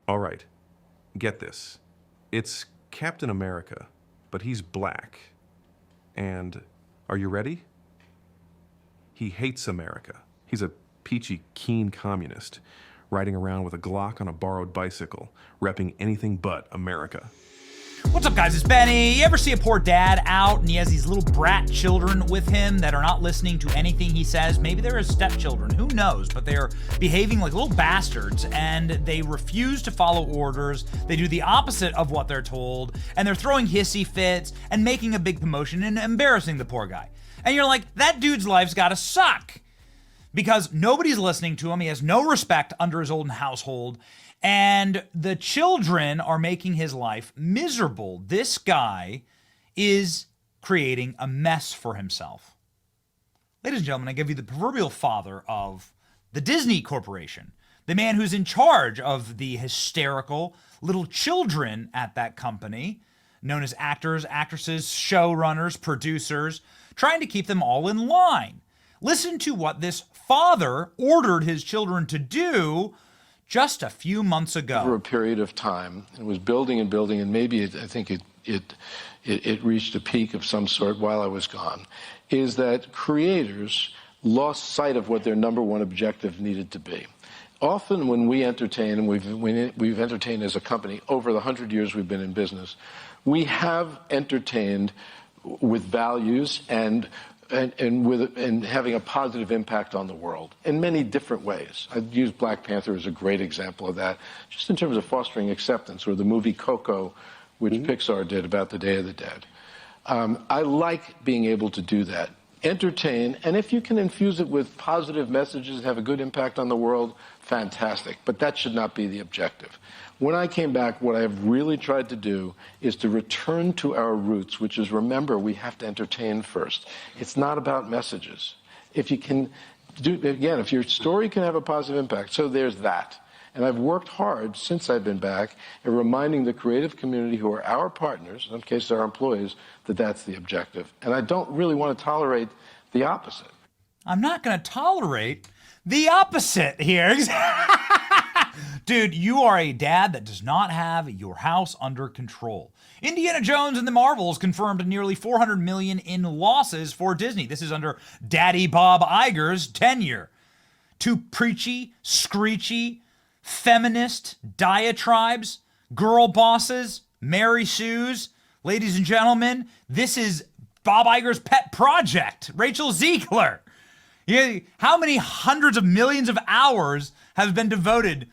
All right, get this. It's Captain America, but he's black. And are you ready? He hates America. He's a peachy, keen communist, riding around with a Glock on a borrowed bicycle, repping anything but America. What's up, guys? It's Benny. You ever see a poor dad out and he has these little brat children with him that are not listening to anything he says? Maybe they're his stepchildren, who knows? But they're behaving like little bastards and they refuse to follow orders. They do the opposite of what they're told, and they're throwing hissy fits and making a big commotion and embarrassing the poor guy. And you're like, that dude's life's gotta suck, because nobody's listening to him. He has no respect under his own household. And the children are making his life miserable. This guy is creating a mess for himself. Ladies and gentlemen, I give you the proverbial father of the Disney Corporation, the man who's in charge of the hysterical little children at that company, known as actors, actresses, showrunners, producers, trying to keep them all in line. Listen to what this father ordered his children to do just a few months ago. Over a period of time, it was building and building, and maybe I think it reached a peak of some sort while I was gone, is that creators lost sight of what their number one objective needed to be. Often when we entertain, and we've entertained as a company over the 100 years we've been in business, we have entertained with values and having a positive impact on the world in many different ways. I'd use Black Panther as a great example of that, just in terms of fostering acceptance, or the movie Coco, which Pixar did about the Day of the Dead. I like being able to do that. Entertain, and if you can infuse it with positive messages, have a good impact on the world, fantastic. But that should not be the objective. When I came back, what I've really tried to do is to return to our roots, which is, remember, we have to entertain first. It's not about messages. If you can do, again, if your story can have a positive impact, so there's that. And I've worked hard since I've been back at reminding the creative community, who are our partners, in some cases our employees, that that's the objective. And I don't really want to tolerate the opposite. I'm not going to tolerate the opposite here. Dude, you are a dad that does not have your house under control. Indiana Jones and the Marvels confirmed nearly $400 million in losses for Disney. This is under Daddy Bob Iger's tenure. Two preachy, screechy, feminist diatribes, girl bosses, Mary Sue's. Ladies and gentlemen, this is Bob Iger's pet project, Rachel Ziegler. How many hundreds of millions of hours have been devoted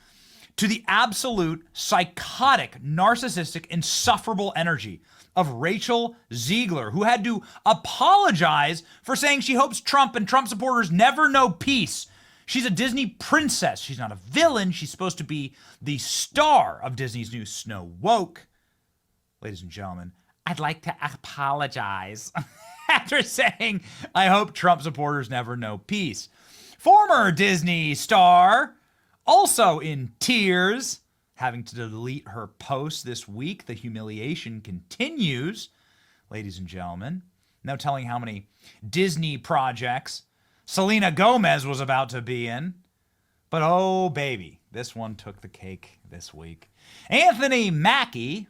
to the absolute psychotic, narcissistic, insufferable energy of Rachel Ziegler, who had to apologize for saying she hopes Trump and Trump supporters never know peace. She's a Disney princess. She's not a villain. She's supposed to be the star of Disney's new Snow Woke. Ladies and gentlemen, I'd like to apologize after saying, I hope Trump supporters never know peace. Former Disney star, also in tears, having to delete her post this week. The humiliation continues, ladies and gentlemen. No telling how many Disney projects Selena Gomez was about to be in. But oh, baby, this one took the cake this week. Anthony Mackie,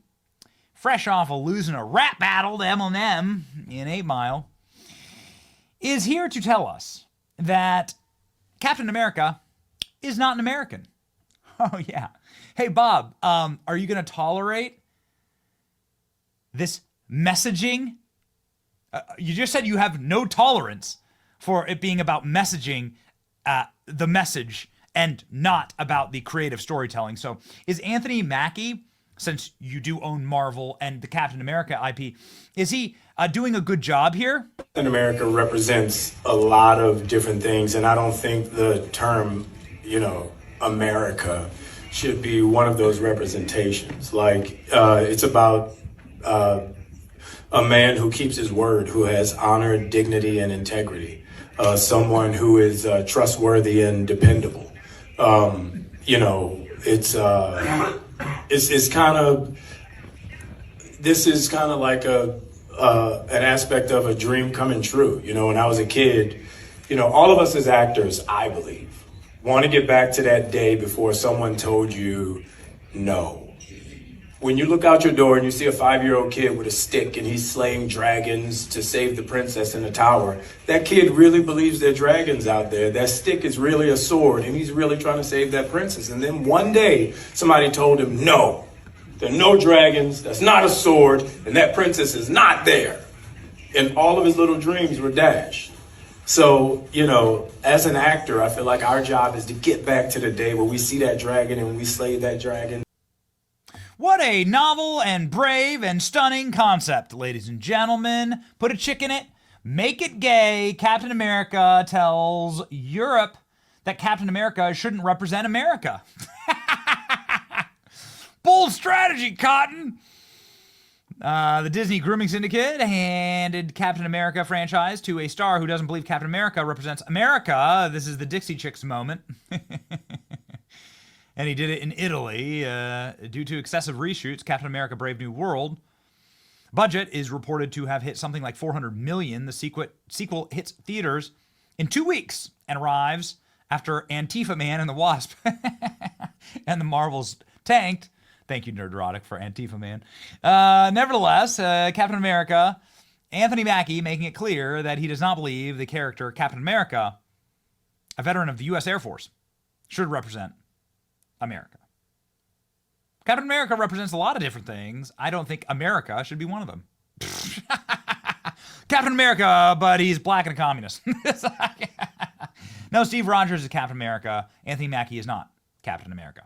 fresh off of losing a rap battle to Eminem in 8 Mile, is here to tell us that Captain America is not an American. Oh, yeah. Hey, Bob, are you going to tolerate this messaging? You just said you have no tolerance for it being about messaging the message and not about the creative storytelling. So is Anthony Mackie, since you do own Marvel and the Captain America IP, is he doing a good job here? Captain America represents a lot of different things, and I don't think the term, America should be one of those representations. Like, it's about a man who keeps his word, who has honor, dignity, and integrity. Someone who is trustworthy and dependable. It's kind of, this is kind of like an aspect of a dream coming true. When I was a kid, all of us as actors, I believe, want to get back to that day before someone told you, No. When you look out your door and you see a 5-year-old kid with a stick and he's slaying dragons to save the princess in the tower, that kid really believes there are dragons out there. That stick is really a sword and he's really trying to save that princess. And then one day somebody told him, no, there are no dragons, that's not a sword, and that princess is not there. And all of his little dreams were dashed. So, as an actor, I feel like our job is to get back to the day where we see that dragon and we slay that dragon. What a novel and brave and stunning concept, ladies and gentlemen. Put a chick in it, make it gay. Captain America tells Europe that Captain America shouldn't represent America. Bold strategy, Cotton. The Disney Grooming Syndicate handed Captain America franchise to a star who doesn't believe Captain America represents America. This is the Dixie Chicks moment. And he did it in Italy. Due to excessive reshoots, Captain America Brave New World budget is reported to have hit something like $400 million. The sequel hits theaters in 2 weeks and arrives after Antifa Man and the Wasp and the Marvels tanked. Thank you, Nerdrotic, for Antifa Man. Nevertheless, Captain America, Anthony Mackie, making it clear that he does not believe the character Captain America, a veteran of the U.S. Air Force, should represent America. Captain America represents a lot of different things. I don't think America should be one of them. Captain America, but he's black and a communist. No, Steve Rogers is Captain America. Anthony Mackie is not Captain America.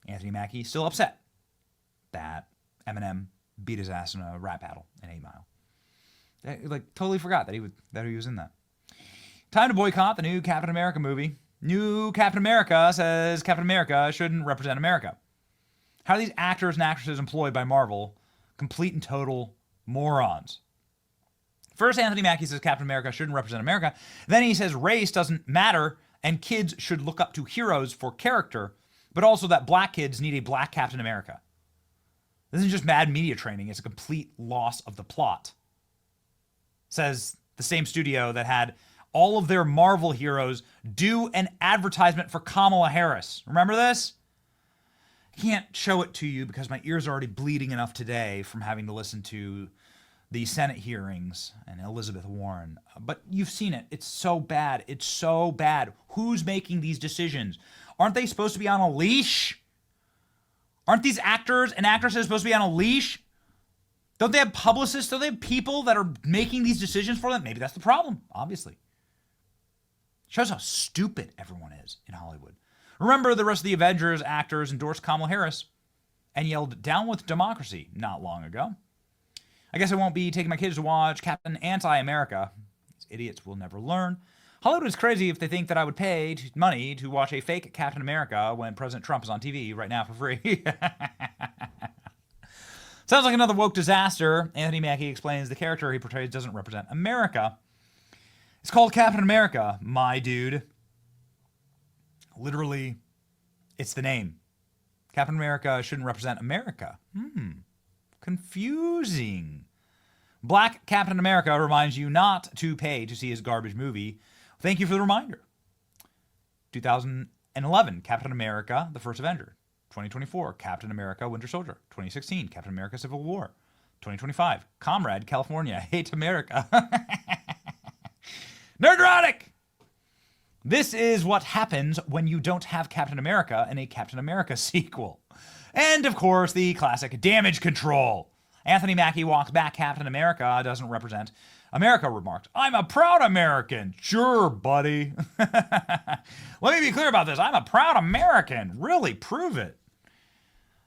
Anthony Mackie still upset that Eminem beat his ass in a rap battle in 8 Mile. Totally forgot that he was in that. Time to boycott the new Captain America movie. New Captain America says Captain America shouldn't represent America. How are these actors and actresses employed by Marvel complete and total morons? First, Anthony Mackie says Captain America shouldn't represent America. Then he says race doesn't matter and kids should look up to heroes for character, but also that black kids need a black Captain America. This isn't just mad media training. It's a complete loss of the plot. Says the same studio that had all of their Marvel heroes do an advertisement for Kamala Harris. Remember this? I can't show it to you because my ears are already bleeding enough today from having to listen to the Senate hearings and Elizabeth Warren. But you've seen it. It's so bad. It's so bad. Who's making these decisions? Aren't they supposed to be on a leash? Aren't these actors and actresses supposed to be on a leash? Don't they have publicists? Don't they have people that are making these decisions for them? Maybe that's the problem, obviously. Shows how stupid everyone is in Hollywood. Remember, the rest of the Avengers actors endorsed Kamala Harris and yelled, "Down with democracy," not long ago. I guess I won't be taking my kids to watch Captain Anti-America. These idiots will never learn. Hollywood is crazy if they think that I would pay money to watch a fake Captain America when President Trump is on TV right now for free. Sounds like another woke disaster. Anthony Mackie explains the character he portrays doesn't represent America. It's called Captain America, my dude. Literally, it's the name. Captain America shouldn't represent America. Confusing. Black Captain America reminds you not to pay to see his garbage movie. Thank you for the reminder. 2011, Captain America, The First Avenger. 2024, Captain America, Winter Soldier. 2016, Captain America, Civil War. 2025, Comrade, California, Hate America. Nerdrotic! This is what happens when you don't have Captain America in a Captain America sequel. And, of course, the classic damage control. Anthony Mackie walks back. Captain America doesn't represent America, remarked. "I'm a proud American." Sure, buddy. Let me be clear about this. I'm a proud American. Really, prove it.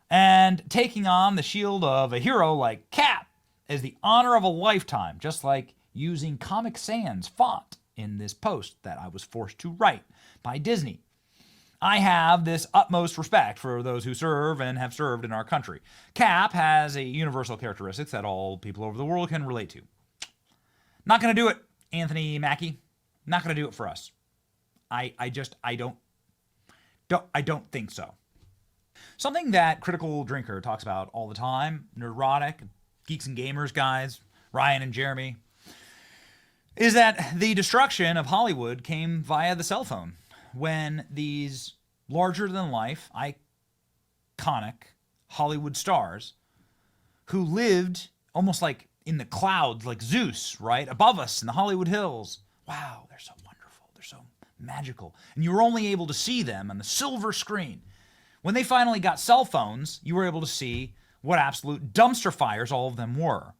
And taking on the shield of a hero like Cap is the honor of a lifetime, just like using Comic Sans font in this post that I was forced to write by Disney. I have this utmost respect for those who serve and have served in our country. Cap has a universal characteristics that all people over the world can relate to. Not going to do it, Anthony Mackie. Not going to do it for us. I don't think so. Something that Critical Drinker talks about all the time, Neurotic, Geeks and Gamers guys, Ryan and Jeremy, is that the destruction of Hollywood came via the cell phone. When these larger-than-life, iconic Hollywood stars who lived almost like in the clouds, like Zeus, right? Above us in the Hollywood Hills. Wow, they're so wonderful. They're so magical. And you were only able to see them on the silver screen. When they finally got cell phones, you were able to see what absolute dumpster fires all of them were.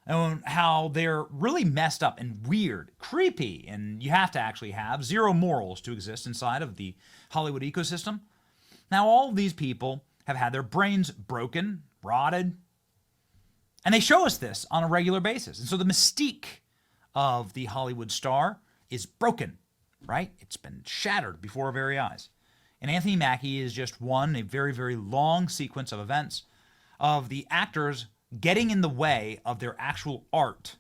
And how they're really messed up and weird, creepy, and you have to actually have zero morals to exist inside of the Hollywood ecosystem. Now, all of these people have had their brains broken, rotted, and they show us this on a regular basis. And so the mystique of the Hollywood star is broken, right? It's been shattered before our very eyes. And Anthony Mackie is just a very, very long sequence of events of the actors getting in the way of their actual art,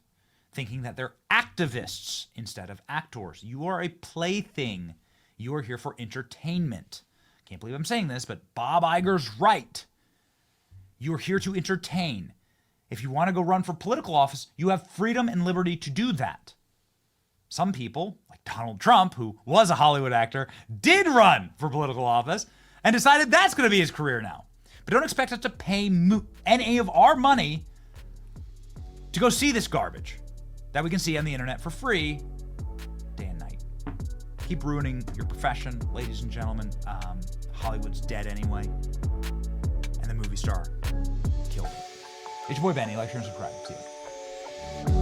thinking that they're activists instead of actors. You are a plaything. You are here for entertainment. Can't believe I'm saying this, but Bob Iger's right. You are here to entertain. If you want to go run for political office, you have freedom and liberty to do that. Some people, like Donald Trump, who was a Hollywood actor, did run for political office and decided that's going to be his career now. But don't expect us to pay any of our money to go see this garbage that we can see on the internet for free day and night. Keep ruining your profession, ladies and gentlemen. Hollywood's dead anyway. And the movie star killed it. It's your boy Benny. Like, share, and subscribe. See you.